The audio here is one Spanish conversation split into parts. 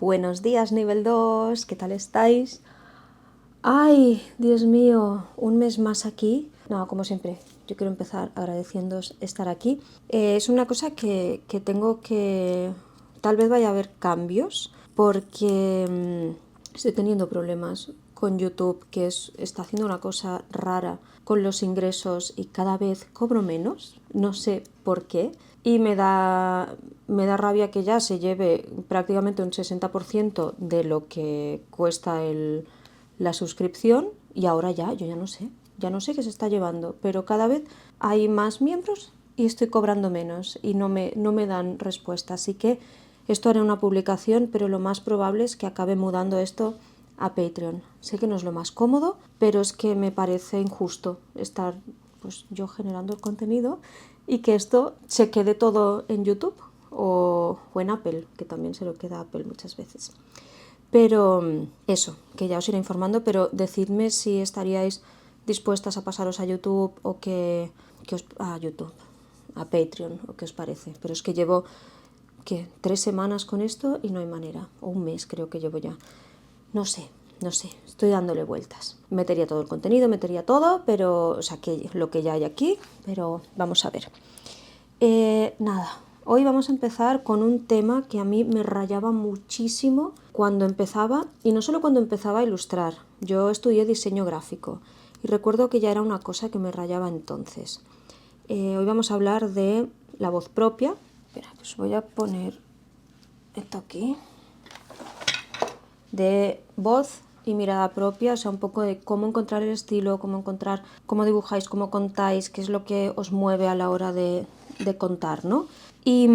Buenos días, nivel 2, ¿qué tal estáis? Ay, Dios mío, un mes más aquí. No, como siempre, yo quiero empezar agradeciéndoos estar aquí. Es una cosa que tengo que... Tal vez vaya a haber cambios porque estoy teniendo problemas con YouTube, que está haciendo una cosa rara con los ingresos y cada vez cobro menos, no sé por qué, y me da rabia que ya se lleve prácticamente un 60% de lo que cuesta la suscripción y ahora yo ya no sé qué se está llevando, pero cada vez hay más miembros y estoy cobrando menos y no me dan respuesta, así que esto haré una publicación, pero lo más probable es que acabe mudando esto a Patreon. Sé que no es lo más cómodo, pero es que me parece injusto estar pues yo generando el contenido y que esto se quede todo en YouTube o en Apple, que también se lo queda a Apple muchas veces. Pero eso, que ya os iré informando, pero decidme si estaríais dispuestas a pasaros a YouTube o a YouTube, a Patreon, o qué os parece. Pero es que llevo, ¿qué? 3 semanas con esto y no hay manera, o un mes creo que llevo ya. No sé, estoy dándole vueltas. Metería todo el contenido, metería todo, pero, o sea, que lo que ya hay aquí, pero vamos a ver. Nada, hoy vamos a empezar con un tema que a mí me rayaba muchísimo cuando empezaba, y no solo cuando empezaba a ilustrar. Yo estudié diseño gráfico y recuerdo que ya era una cosa que me rayaba entonces. Hoy vamos a hablar de la voz propia. Espera, pues voy a poner esto aquí. De voz y mirada propia, o sea, un poco de cómo encontrar el estilo, cómo dibujáis, cómo contáis, qué es lo que os mueve a la hora de contar, ¿no? Y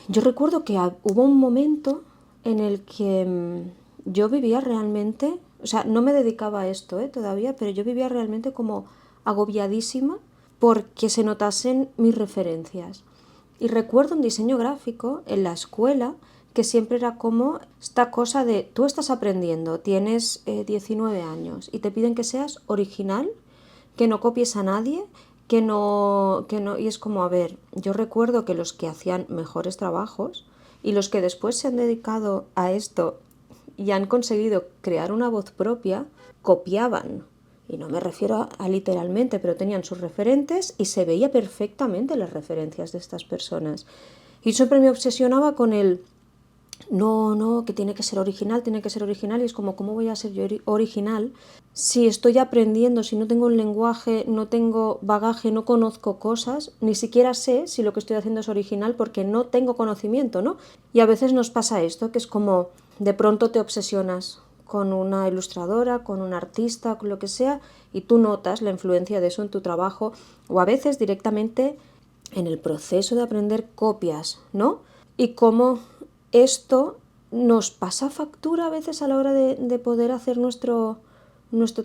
yo recuerdo que hubo un momento en el que yo vivía realmente, o sea, no me dedicaba a esto todavía, pero yo vivía realmente como agobiadísima porque se notasen mis referencias. Y recuerdo un diseño gráfico en la escuela que siempre era como esta cosa de tú estás aprendiendo, tienes 19 años y te piden que seas original, que no copies a nadie, y es como, a ver, yo recuerdo que los que hacían mejores trabajos y los que después se han dedicado a esto y han conseguido crear una voz propia, copiaban. Y no me refiero a literalmente, pero tenían sus referentes y se veía perfectamente las referencias de estas personas. Y siempre me obsesionaba con el no, que tiene que ser original, y es como, ¿cómo voy a ser yo original si estoy aprendiendo, si no tengo un lenguaje, no tengo bagaje, no conozco cosas, ni siquiera sé si lo que estoy haciendo es original porque no tengo conocimiento, ¿no? Y a veces nos pasa esto, que es como de pronto te obsesionas con una ilustradora, con un artista, con lo que sea, y tú notas la influencia de eso en tu trabajo, o a veces directamente en el proceso de aprender copias, ¿no? Y cómo esto nos pasa factura a veces a la hora de poder hacer nuestro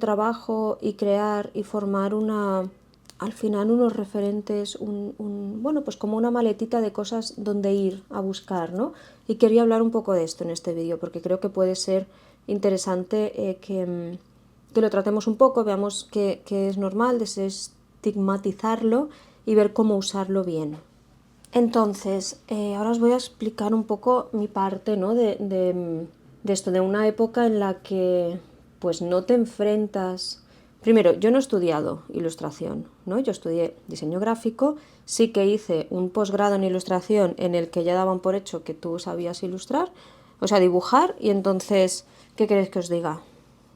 trabajo y crear y formar al final unos referentes, bueno, pues como una maletita de cosas donde ir a buscar, ¿no? Y quería hablar un poco de esto en este vídeo porque creo que puede ser interesante que lo tratemos un poco, veamos que es normal desestigmatizarlo y ver cómo usarlo bien. Entonces, ahora os voy a explicar un poco mi parte, ¿no? de esto, de una época en la que pues no te enfrentas... Primero, yo no he estudiado ilustración, ¿no? Yo estudié diseño gráfico, sí que hice un posgrado en ilustración en el que ya daban por hecho que tú sabías ilustrar, o sea, dibujar, y entonces, ¿qué queréis que os diga?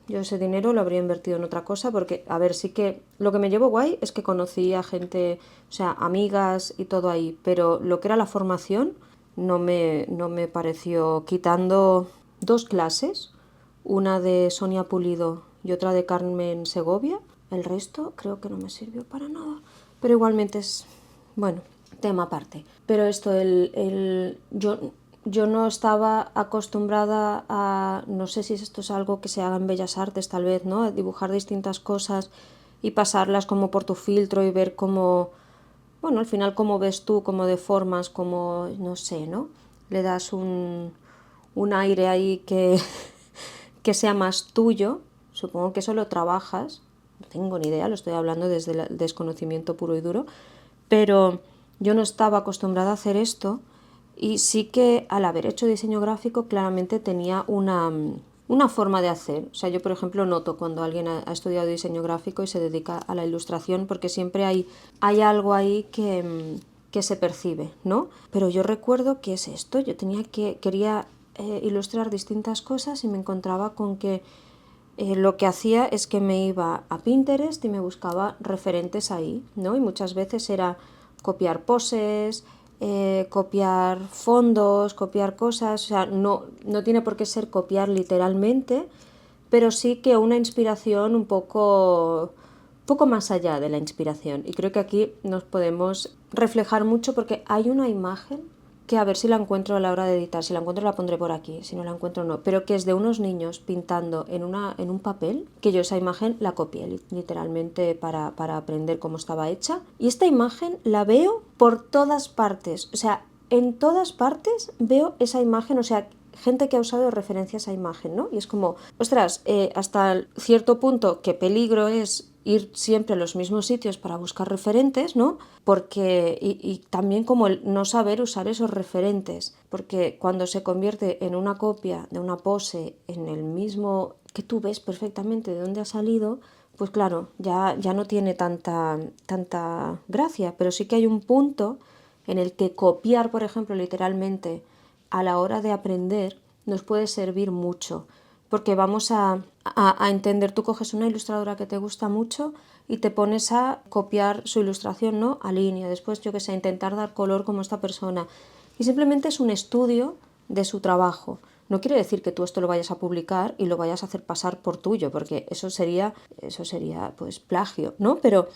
Yo ese dinero lo habría invertido en otra cosa porque, a ver, sí que lo que me llevo guay es que conocí a gente, o sea, amigas y todo ahí, pero lo que era la formación no me pareció, quitando 2 clases, una de Sonia Pulido y otra de Carmen Segovia, el resto creo que no me sirvió para nada, pero igualmente es, bueno, tema aparte. Pero esto, yo no estaba acostumbrada a, no sé si esto es algo que se haga en Bellas Artes tal vez, ¿no? Dibujar distintas cosas y pasarlas como por tu filtro y ver cómo, bueno, al final cómo ves tú, cómo deformas, cómo, no sé, ¿no? Le das un aire ahí que sea más tuyo. Supongo que eso lo trabajas, no tengo ni idea, lo estoy hablando desde el desconocimiento puro y duro, pero yo no estaba acostumbrada a hacer esto Y sí que al haber hecho diseño gráfico claramente tenía una forma de hacer. O sea, yo por ejemplo noto cuando alguien ha estudiado diseño gráfico y se dedica a la ilustración porque siempre hay algo ahí que se percibe, ¿no? Pero yo recuerdo que es esto, yo quería ilustrar distintas cosas y me encontraba con que lo que hacía es que me iba a Pinterest y me buscaba referentes ahí, ¿no? Y muchas veces era copiar poses, copiar fondos, copiar cosas, o sea, no tiene por qué ser copiar literalmente, pero sí que una inspiración un poco más allá de la inspiración. Y creo que aquí nos podemos reflejar mucho porque hay una imagen que a ver si la encuentro a la hora de editar, si la encuentro la pondré por aquí, si no la encuentro no, pero que es de unos niños pintando en un papel, que yo esa imagen la copié literalmente para aprender cómo estaba hecha, y esta imagen la veo por todas partes, o sea, en todas partes veo esa imagen, o sea, gente que ha usado de referencia a esa imagen, ¿no? Y es como, ostras, hasta cierto punto qué peligro es ir siempre a los mismos sitios para buscar referentes, ¿no? Porque, y también como el no saber usar esos referentes, porque cuando se convierte en una copia de una pose en el mismo que tú ves perfectamente de dónde ha salido, pues claro, ya no tiene tanta gracia, pero sí que hay un punto en el que copiar, por ejemplo, literalmente, a la hora de aprender, nos puede servir mucho, porque vamos a entender, tú coges una ilustradora que te gusta mucho y te pones a copiar su ilustración, ¿no? A línea, después, yo que sé, intentar dar color como esta persona. Y simplemente es un estudio de su trabajo. No quiere decir que tú esto lo vayas a publicar y lo vayas a hacer pasar por tuyo, porque eso sería pues plagio, ¿no? Pero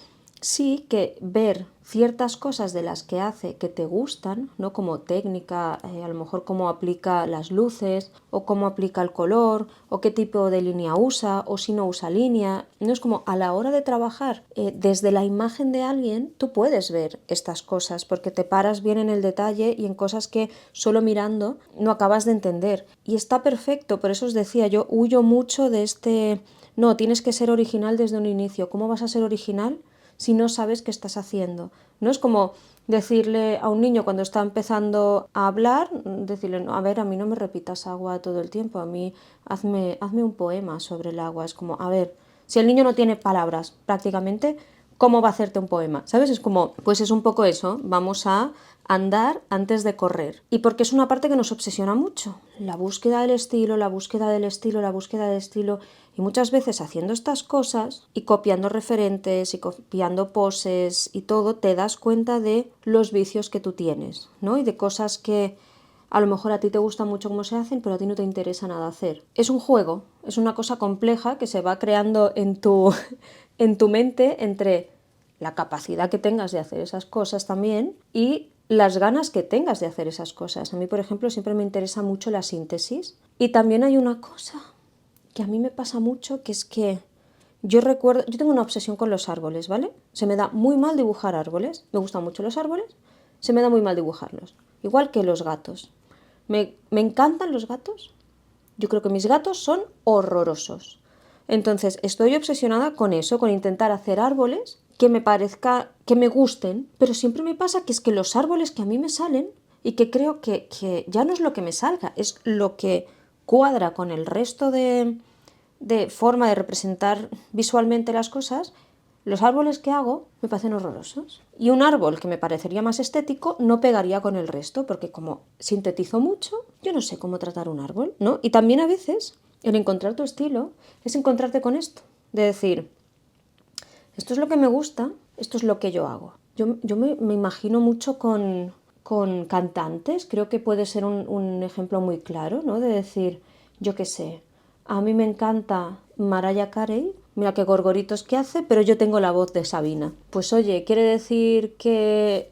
sí que ver ciertas cosas de las que hace que te gustan, ¿no? Como técnica, a lo mejor cómo aplica las luces, o cómo aplica el color, o qué tipo de línea usa, o si no usa línea. No es como a la hora de trabajar desde la imagen de alguien, tú puedes ver estas cosas, porque te paras bien en el detalle y en cosas que solo mirando no acabas de entender. Y está perfecto, por eso os decía, yo huyo mucho de no, tienes que ser original desde un inicio. ¿Cómo vas a ser original si no sabes qué estás haciendo? No es como decirle a un niño cuando está empezando a hablar, decirle, no, a ver, a mí no me repitas agua todo el tiempo, a mí hazme un poema sobre el agua. Es como, a ver, si el niño no tiene palabras prácticamente, ¿cómo va a hacerte un poema? ¿Sabes? Es como, pues es un poco eso, vamos a andar antes de correr. Y porque es una parte que nos obsesiona mucho, la búsqueda del estilo, la búsqueda del estilo, la búsqueda del estilo. Y muchas veces haciendo estas cosas y copiando referentes y copiando poses y todo, te das cuenta de los vicios que tú tienes, ¿no? Y de cosas que a lo mejor a ti te gusta mucho cómo se hacen, pero a ti no te interesa nada hacer. Es un juego, es una cosa compleja que se va creando en tu mente entre la capacidad que tengas de hacer esas cosas también y las ganas que tengas de hacer esas cosas. A mí, por ejemplo, siempre me interesa mucho la síntesis. Y también hay una cosa que a mí me pasa mucho, que es que yo tengo una obsesión con los árboles, ¿vale? Se me da muy mal dibujar árboles, me gustan mucho los árboles, se me da muy mal dibujarlos, igual que los gatos. Me encantan los gatos, yo creo que mis gatos son horrorosos. Entonces estoy obsesionada con eso, con intentar hacer árboles que me parezca, que me gusten, pero siempre me pasa que es que los árboles que a mí me salen y que creo que ya no es lo que me salga, es lo que cuadra con el resto de forma de representar visualmente las cosas, los árboles que hago me parecen horrorosos. Y un árbol que me parecería más estético no pegaría con el resto, porque como sintetizo mucho, yo no sé cómo tratar un árbol, ¿no? Y también a veces el encontrar tu estilo es encontrarte con esto, de decir, esto es lo que me gusta, esto es lo que yo hago. Yo me imagino mucho con cantantes, creo que puede ser un ejemplo muy claro, ¿no? De decir, yo qué sé, a mí me encanta Mariah Carey, mira qué gorgoritos que hace, pero yo tengo la voz de Sabina. Pues oye, ¿quiere decir que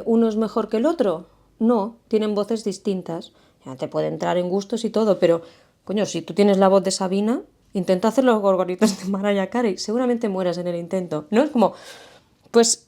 uno es mejor que el otro? No, tienen voces distintas. Ya te puede entrar en gustos y todo, pero coño, si tú tienes la voz de Sabina, intenta hacer los gorgoritos de Mariah Carey, seguramente mueras en el intento, ¿no? Es como, pues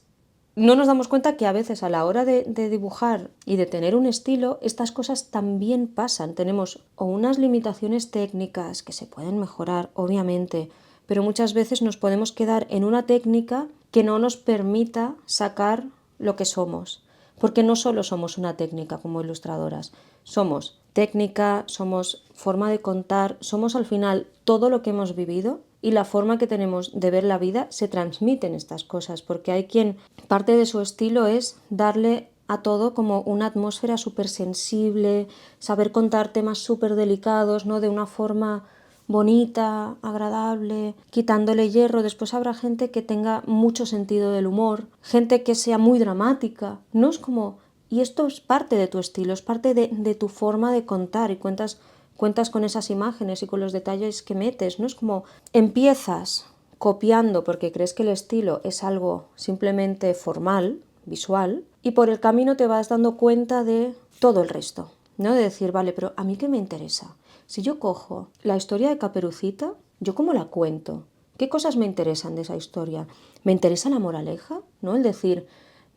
no nos damos cuenta que a veces a la hora de dibujar y de tener un estilo, estas cosas también pasan. Tenemos o unas limitaciones técnicas que se pueden mejorar, obviamente, pero muchas veces nos podemos quedar en una técnica que no nos permita sacar lo que somos. porque no solo somos una técnica como ilustradoras, somos técnica, somos forma de contar, somos al final todo lo que hemos vivido y la forma que tenemos de ver la vida se transmiten estas cosas, porque hay quien parte de su estilo es darle a todo como una atmósfera súper sensible, saber contar temas súper delicados, ¿no? De una forma bonita, agradable, quitándole hierro. Después habrá gente que tenga mucho sentido del humor, gente que sea muy dramática, ¿no? Es como... Y esto es parte de tu estilo, es parte de tu forma de contar y cuentas con esas imágenes y con los detalles que metes, ¿no? Es como empiezas copiando porque crees que el estilo es algo simplemente formal, visual, y por el camino te vas dando cuenta de todo el resto, ¿no? De decir, vale, pero ¿a mí qué me interesa? Si yo cojo la historia de Caperucita, ¿yo cómo la cuento? ¿Qué cosas me interesan de esa historia? ¿Me interesa la moraleja? ¿No? El decir,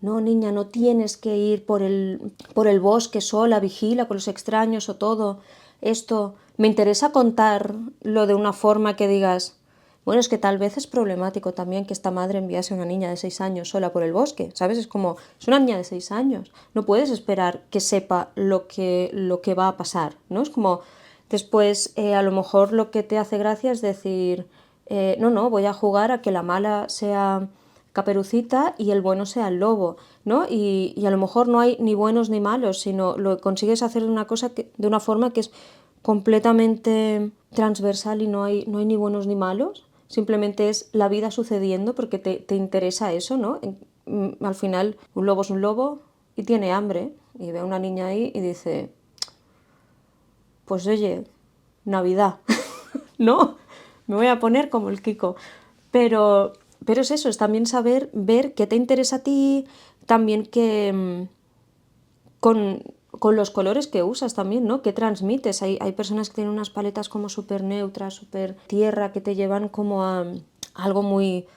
no, niña, no tienes que ir por el bosque sola, vigila con los extraños o todo. Esto, me interesa contarlo de una forma que digas, bueno, es que tal vez es problemático también que esta madre enviase a una niña de 6 años sola por el bosque, ¿sabes? Es como, es una niña de 6 años, no puedes esperar que sepa lo que va a pasar, ¿no? Es como, después a lo mejor lo que te hace gracia es decir, no, voy a jugar a que la mala sea Caperucita y el bueno sea el lobo, ¿no? Y a lo mejor no hay ni buenos ni malos, sino lo consigues hacer de una forma que es completamente transversal y no hay ni buenos ni malos, simplemente es la vida sucediendo porque te interesa eso, ¿no? Al final un lobo es un lobo y tiene hambre y ve a una niña ahí y dice, pues oye, Navidad, ¿no? Me voy a poner como el Kiko. Pero es eso, es también saber ver qué te interesa a ti, también que con los colores que usas también, ¿no? ¿Qué transmites? Hay personas que tienen unas paletas como súper neutras, súper tierra, que te llevan como a algo muy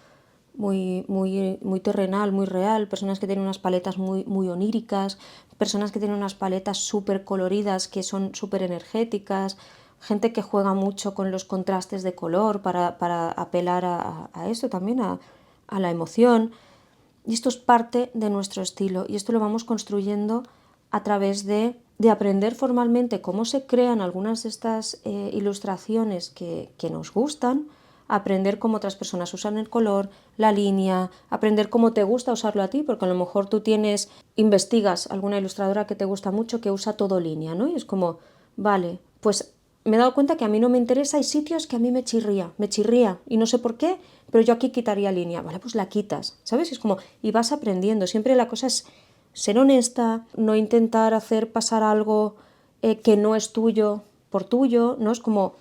terrenal, muy real, personas que tienen unas paletas muy oníricas, personas que tienen unas paletas súper coloridas, que son súper energéticas, gente que juega mucho con los contrastes de color para apelar a esto también, a la emoción. Y esto es parte de nuestro estilo y esto lo vamos construyendo a través de aprender formalmente cómo se crean algunas de estas ilustraciones que nos gustan, aprender cómo otras personas usan el color, la línea, aprender cómo te gusta usarlo a ti, porque a lo mejor tú investigas alguna ilustradora que te gusta mucho que usa todo línea, ¿no? Y es como, vale, pues me he dado cuenta que a mí no me interesa, hay sitios que a mí me chirría, y no sé por qué, pero yo aquí quitaría línea, vale, pues la quitas, ¿sabes? Y es como, y vas aprendiendo, siempre la cosa es ser honesta, no intentar hacer pasar algo que no es tuyo por tuyo, ¿no? Es como,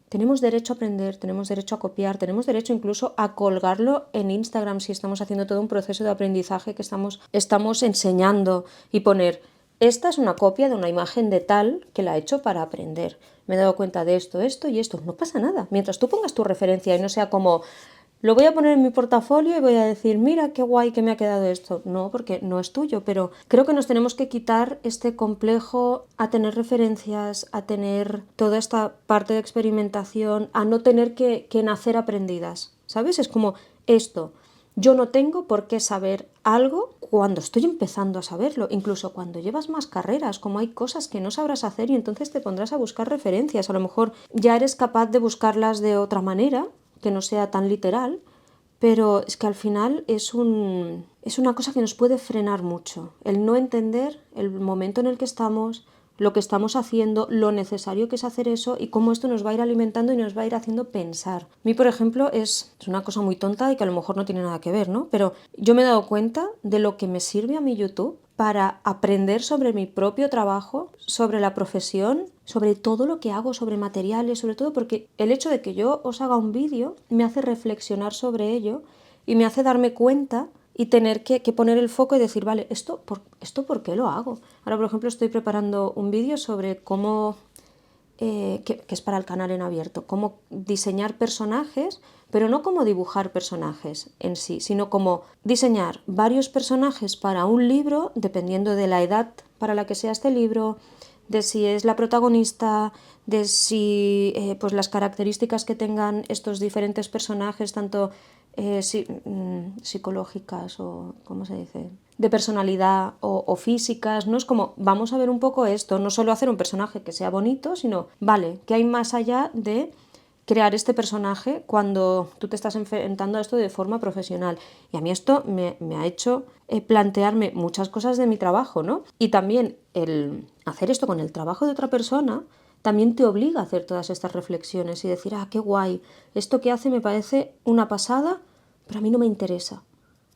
tenemos derecho a aprender, tenemos derecho a copiar, tenemos derecho incluso a colgarlo en Instagram si estamos haciendo todo un proceso de aprendizaje que estamos enseñando y poner, esta es una copia de una imagen de tal que la he hecho para aprender. Me he dado cuenta de esto y esto. No pasa nada. Mientras tú pongas tu referencia y no sea como, lo voy a poner en mi portafolio y voy a decir, mira qué guay que me ha quedado esto. No, porque no es tuyo, pero creo que nos tenemos que quitar este complejo a tener referencias, a tener toda esta parte de experimentación, a no tener que nacer aprendidas, ¿sabes? Es como esto. Yo no tengo por qué saber algo cuando estoy empezando a saberlo, incluso cuando llevas más carreras, como hay cosas que no sabrás hacer y entonces te pondrás a buscar referencias. A lo mejor ya eres capaz de buscarlas de otra manera, que no sea tan literal, pero es que al final es una cosa que nos puede frenar mucho. El no entender el momento en el que estamos, lo que estamos haciendo, lo necesario que es hacer eso y cómo esto nos va a ir alimentando y nos va a ir haciendo pensar. A mí, por ejemplo, es una cosa muy tonta y que a lo mejor no tiene nada que ver, ¿no? Pero yo me he dado cuenta de lo que me sirve a mi YouTube para aprender sobre mi propio trabajo, sobre la profesión, sobre todo lo que hago, sobre materiales, sobre todo porque el hecho de que yo os haga un vídeo me hace reflexionar sobre ello y me hace darme cuenta y tener que poner el foco y decir, vale, ¿esto por qué lo hago? Ahora, por ejemplo, estoy preparando un vídeo sobre cómo, que es para el canal en abierto, cómo diseñar personajes, pero no cómo dibujar personajes en sí, sino cómo diseñar varios personajes para un libro, dependiendo de la edad para la que sea este libro, de si es la protagonista, de si pues las características que tengan estos diferentes personajes, tanto psicológicas o, ¿cómo se dice? de personalidad o físicas, ¿no? Es como, vamos a ver un poco esto, no solo hacer un personaje que sea bonito, sino, vale, ¿qué hay más allá de crear este personaje cuando tú te estás enfrentando a esto de forma profesional? Y a mí esto me ha hecho plantearme muchas cosas de mi trabajo, ¿no? Y también el hacer esto con el trabajo de otra persona también te obliga a hacer todas estas reflexiones y decir, ah, qué guay, esto que hace me parece una pasada, pero a mí no me interesa.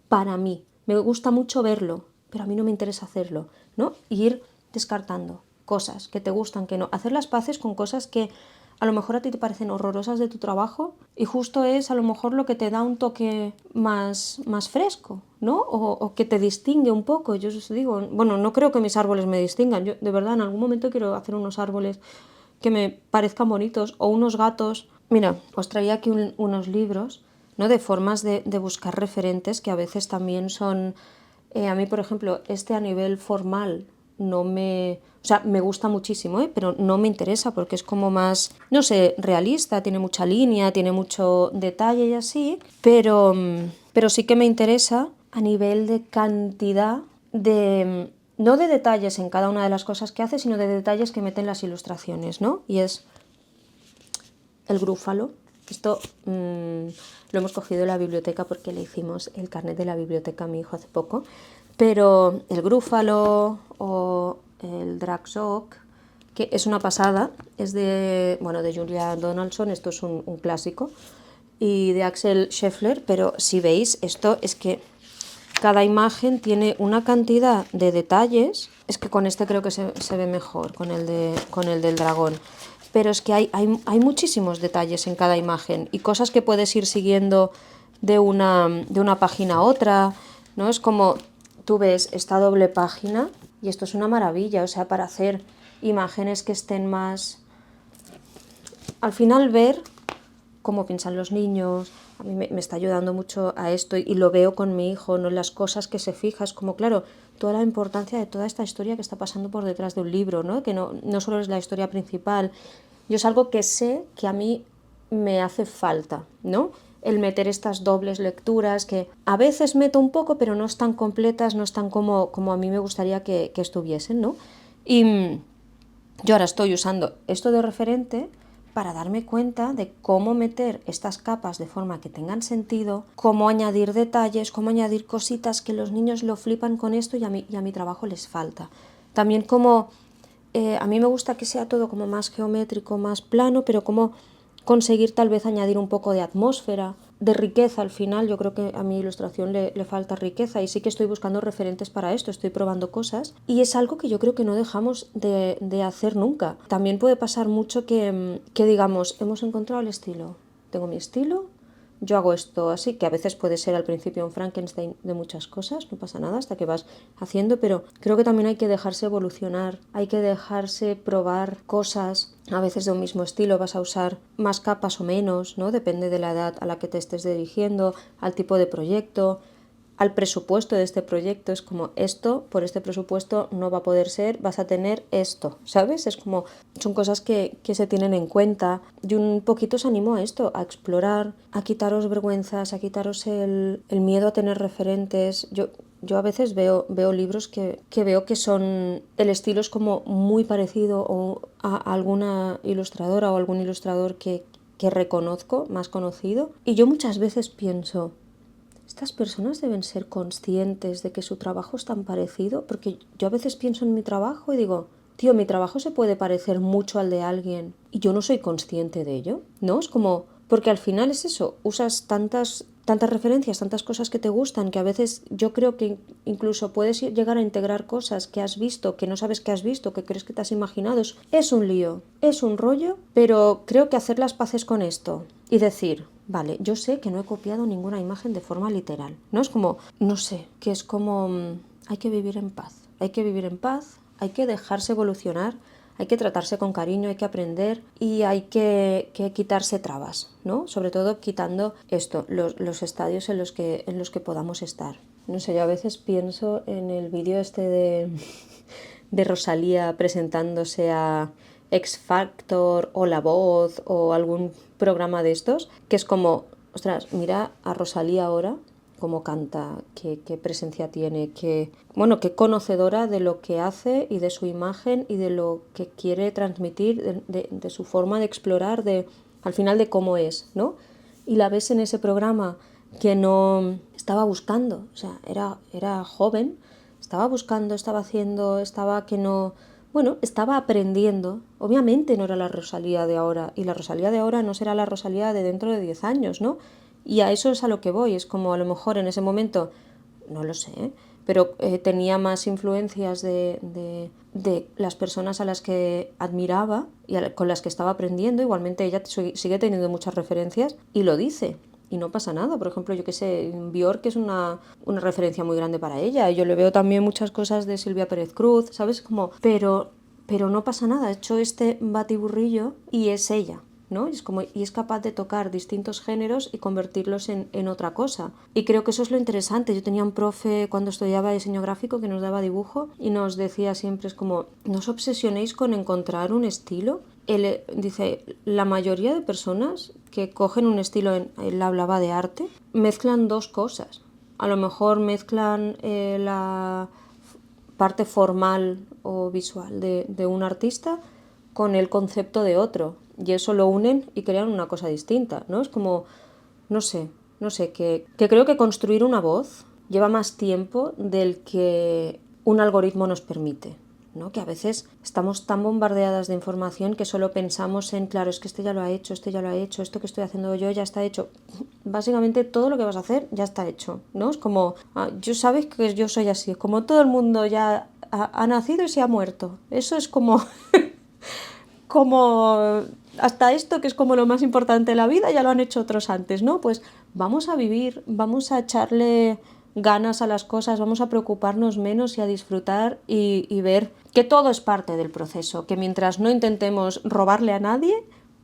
Para mí, me gusta mucho verlo, pero a mí no me interesa hacerlo, ¿no? Y ir descartando cosas que te gustan, que no. Hacer las paces con cosas que a lo mejor a ti te parecen horrorosas de tu trabajo y justo es a lo mejor lo que te da un toque más fresco, ¿no? O que te distingue un poco. Yo os digo, bueno, no creo que mis árboles me distingan. Yo de verdad en algún momento quiero hacer unos árboles que me parezcan bonitos o unos gatos. Mira, os traía aquí unos libros, ¿no? De formas de buscar referentes que a veces también son... a mí, por ejemplo, este a nivel formal no me... O sea, me gusta muchísimo, pero no me interesa porque es como más, no sé, realista, tiene mucha línea, tiene mucho detalle y así, pero sí que me interesa a nivel de cantidad de... No de detalles en cada una de las cosas que hace, sino de detalles que meten las ilustraciones, ¿no? Y es el grúfalo. Esto lo hemos cogido de la biblioteca porque le hicimos el carnet de la biblioteca a mi hijo hace poco. Pero el grúfalo o el Dragsock, que es una pasada, es de Julia Donaldson, esto es un clásico, y de Axel Scheffler, pero si veis, esto es que cada imagen tiene una cantidad de detalles, es que con este creo que se ve mejor, con el del dragón, pero es que hay muchísimos detalles en cada imagen y cosas que puedes ir siguiendo de una página a otra, ¿no? Es como tú ves esta doble página y esto es una maravilla, o sea, para hacer imágenes que estén más... Al final ver cómo piensan los niños, a mí me está ayudando mucho a esto y lo veo con mi hijo, ¿no? Las cosas que se fija, es como, claro, toda la importancia de toda esta historia que está pasando por detrás de un libro, ¿no? Que no solo es la historia principal. Yo es algo que sé que a mí me hace falta, ¿no? El meter estas dobles lecturas que a veces meto un poco, pero no están completas, no están como a mí me gustaría que estuviesen, ¿no? Y yo ahora estoy usando esto de referente para darme cuenta de cómo meter estas capas de forma que tengan sentido, cómo añadir detalles, cómo añadir cositas que los niños lo flipan con esto y a mi trabajo les falta. También como a mí me gusta que sea todo como más geométrico, más plano, pero como conseguir tal vez añadir un poco de atmósfera, de riqueza al final. Yo creo que a mi ilustración le falta riqueza y sí que estoy buscando referentes para esto, estoy probando cosas y es algo que yo creo que no dejamos de hacer nunca. También puede pasar mucho que digamos, hemos encontrado el estilo, tengo mi estilo, yo hago esto así, que a veces puede ser al principio un Frankenstein de muchas cosas, no pasa nada hasta que vas haciendo, pero creo que también hay que dejarse evolucionar, hay que dejarse probar cosas. A veces de un mismo estilo vas a usar más capas o menos, ¿no? Depende de la edad a la que te estés dirigiendo, al tipo de proyecto, al presupuesto de este proyecto. Es como esto, por este presupuesto no va a poder ser, vas a tener esto, ¿sabes? Es como, son cosas que se tienen en cuenta y un poquito os animo a esto, a explorar, a quitaros vergüenzas, a quitaros el miedo a tener referentes. Yo a veces veo libros que veo que son, el estilo es como muy parecido a alguna ilustradora o algún ilustrador que reconozco, más conocido, y yo muchas veces pienso, estas personas deben ser conscientes de que su trabajo es tan parecido, porque yo a veces pienso en mi trabajo y digo, tío, mi trabajo se puede parecer mucho al de alguien y yo no soy consciente de ello, ¿no? Es como, porque al final es eso, usas tantas referencias, tantas cosas que te gustan, que a veces yo creo que incluso puedes llegar a integrar cosas que has visto, que no sabes que has visto, que crees que te has imaginado. Es un lío, es un rollo, pero creo que hacer las paces con esto y decir, vale, yo sé que no he copiado ninguna imagen de forma literal, ¿no? Es como, no sé, que es como, hay que vivir en paz, hay que vivir en paz, hay que dejarse evolucionar, hay que tratarse con cariño, hay que aprender y hay que quitarse trabas, ¿no? Sobre todo quitando esto, los estadios en los que podamos estar. No sé, yo a veces pienso en el vídeo este de Rosalía presentándose a X Factor o La Voz o algún programa de estos, que es como, ostras, mira a Rosalía ahora cómo canta, qué presencia tiene, qué conocedora de lo que hace y de su imagen y de lo que quiere transmitir, de su forma de explorar, al final de cómo es, ¿no? Y la ves en ese programa que no estaba buscando, o sea, era joven, estaba buscando, estaba haciendo, estaba aprendiendo. Obviamente no era la Rosalía de ahora, y la Rosalía de ahora no será la Rosalía de dentro de 10 años, ¿no? Y a eso es a lo que voy, es como a lo mejor en ese momento, no lo sé, pero tenía más influencias de las personas a las que admiraba y con las que estaba aprendiendo. Igualmente ella sigue teniendo muchas referencias y lo dice. Y no pasa nada. Por ejemplo, yo que sé, Björk es una referencia muy grande para ella. Yo le veo también muchas cosas de Silvia Pérez Cruz, ¿sabes? Pero no pasa nada. Ha hecho este batiburrillo y es ella, ¿no? Y es capaz de tocar distintos géneros y convertirlos en otra cosa. Y creo que eso es lo interesante. Yo tenía un profe cuando estudiaba diseño gráfico que nos daba dibujo y nos decía siempre, es como, no os obsesionéis con encontrar un estilo. Él dice, la mayoría de personas que cogen un estilo, él hablaba de arte, mezclan dos cosas. A lo mejor mezclan la parte formal o visual de un artista con el concepto de otro, y eso lo unen y crean una cosa distinta, ¿no? Es como, no sé, que creo que construir una voz lleva más tiempo del que un algoritmo nos permite, ¿no? Que a veces estamos tan bombardeadas de información que solo pensamos en, claro, es que este ya lo ha hecho, esto que estoy haciendo yo ya está hecho. Básicamente todo lo que vas a hacer ya está hecho, ¿no? Es como, yo sabes que yo soy así, como todo el mundo ya ha nacido y se ha muerto. Eso es como como hasta esto que es como lo más importante de la vida ya lo han hecho otros antes, ¿no? Pues vamos a vivir, vamos a echarle ganas a las cosas, vamos a preocuparnos menos y a disfrutar y ver que todo es parte del proceso, que mientras no intentemos robarle a nadie,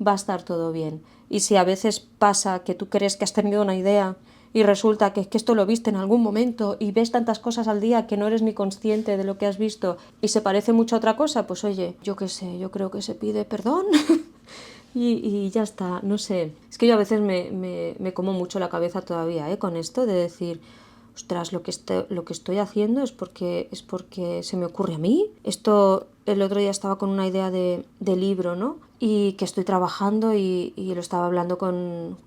va a estar todo bien. Y si a veces pasa que tú crees que has tenido una idea y resulta que esto lo viste en algún momento y ves tantas cosas al día que no eres ni consciente de lo que has visto y se parece mucho a otra cosa, pues oye, yo qué sé, yo creo que se pide perdón y ya está, no sé. Es que yo a veces me como mucho la cabeza todavía con esto de decir, ostras, lo que estoy haciendo es porque se me ocurre a mí. Esto, el otro día estaba con una idea de libro, ¿no? Y que estoy trabajando y lo estaba hablando con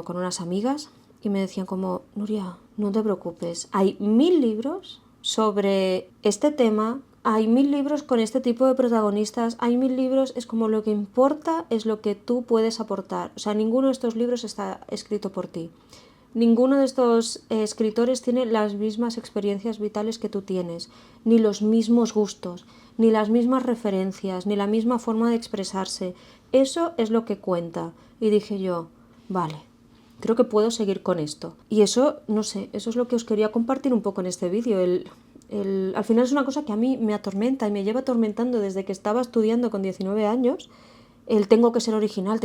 unas amigas. Y me decían como, Nuria, no te preocupes, hay 1000 libros sobre este tema, hay 1000 libros con este tipo de protagonistas, hay 1000 libros, es como lo que importa es lo que tú puedes aportar. O sea, ninguno de estos libros está escrito por ti. Ninguno de estos escritores tiene las mismas experiencias vitales que tú tienes, ni los mismos gustos, ni las mismas referencias, ni la misma forma de expresarse. Eso es lo que cuenta. Y dije yo, vale, creo que puedo seguir con esto. Y eso, no sé, eso es lo que os quería compartir un poco en este vídeo. Al final es una cosa que a mí me atormenta y me lleva atormentando desde que estaba estudiando con 19 años. El tengo que ser original.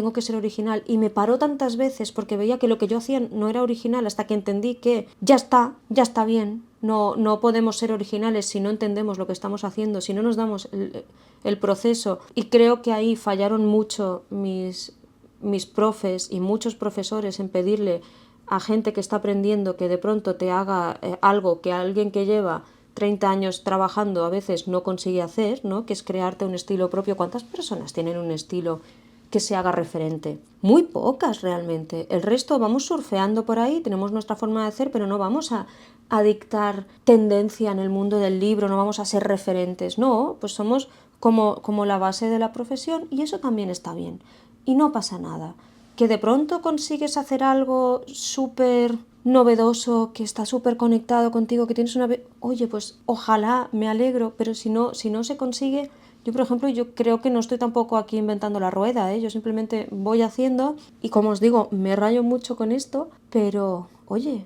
Y me paró tantas veces porque veía que lo que yo hacía no era original hasta que entendí que ya está bien. No podemos ser originales si no entendemos lo que estamos haciendo, si no nos damos el proceso. Y creo que ahí fallaron mucho mis profes y muchos profesores en pedirle a gente que está aprendiendo que de pronto te haga algo que alguien que lleva 30 años trabajando a veces no consigue hacer, ¿no? Que es crearte un estilo propio. ¿Cuántas personas tienen un estilo que se haga referente? Muy pocas realmente. El resto vamos surfeando por ahí, tenemos nuestra forma de hacer, pero no vamos a dictar tendencia en el mundo del libro, no vamos a ser referentes. No, pues somos como la base de la profesión y eso también está bien. Y no pasa nada. Que de pronto consigues hacer algo súper novedoso, que está súper conectado contigo, que tienes una... Oye, pues ojalá, me alegro, pero si no se consigue... Yo, por ejemplo, yo creo que no estoy tampoco aquí inventando la rueda, yo simplemente voy haciendo y, como os digo, me rayo mucho con esto, pero, oye,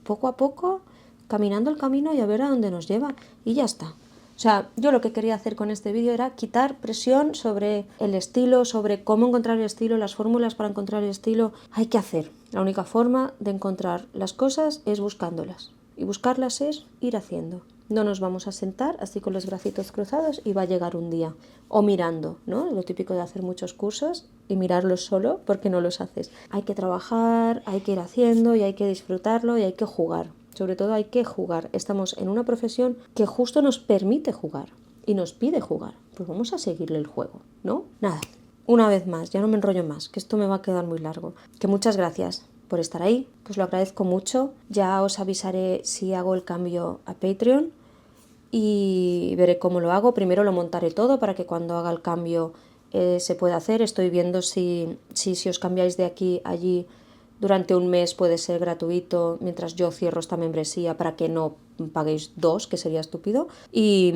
poco a poco, caminando el camino y a ver a dónde nos lleva y ya está. O sea, yo lo que quería hacer con este vídeo era quitar presión sobre el estilo, sobre cómo encontrar el estilo, las fórmulas para encontrar el estilo. Hay que hacer. La única forma de encontrar las cosas es buscándolas. Y buscarlas es ir haciendo. No nos vamos a sentar así con los bracitos cruzados y va a llegar un día. O mirando, ¿no? Lo típico de hacer muchos cursos. y mirarlos solo porque no los haces. Hay que trabajar, hay que ir haciendo y hay que disfrutarlo y hay que jugar. Sobre todo hay que jugar. Estamos en una profesión que justo nos permite jugar y nos pide jugar. Pues vamos a seguirle el juego, ¿no? Nada, una vez más, ya no me enrollo más, que esto me va a quedar muy largo. Que muchas gracias por estar ahí, pues lo agradezco mucho. Ya os avisaré si hago el cambio a Patreon y veré cómo lo hago. Primero lo montaré todo para que cuando haga el cambio se pueda hacer. Estoy viendo si os cambiáis de aquí a allí durante un mes puede ser gratuito mientras yo cierro esta membresía para que no paguéis 2, que sería estúpido. Y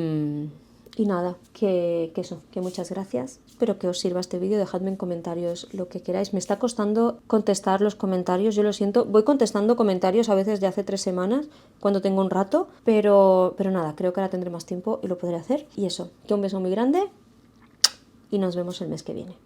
nada, que eso, que muchas gracias. Espero que os sirva este vídeo. Dejadme en comentarios lo que queráis. Me está costando contestar los comentarios, yo lo siento. Voy contestando comentarios a veces de hace 3 semanas, cuando tengo un rato, pero nada, creo que ahora tendré más tiempo y lo podré hacer. Y eso, que un beso muy grande y nos vemos el mes que viene.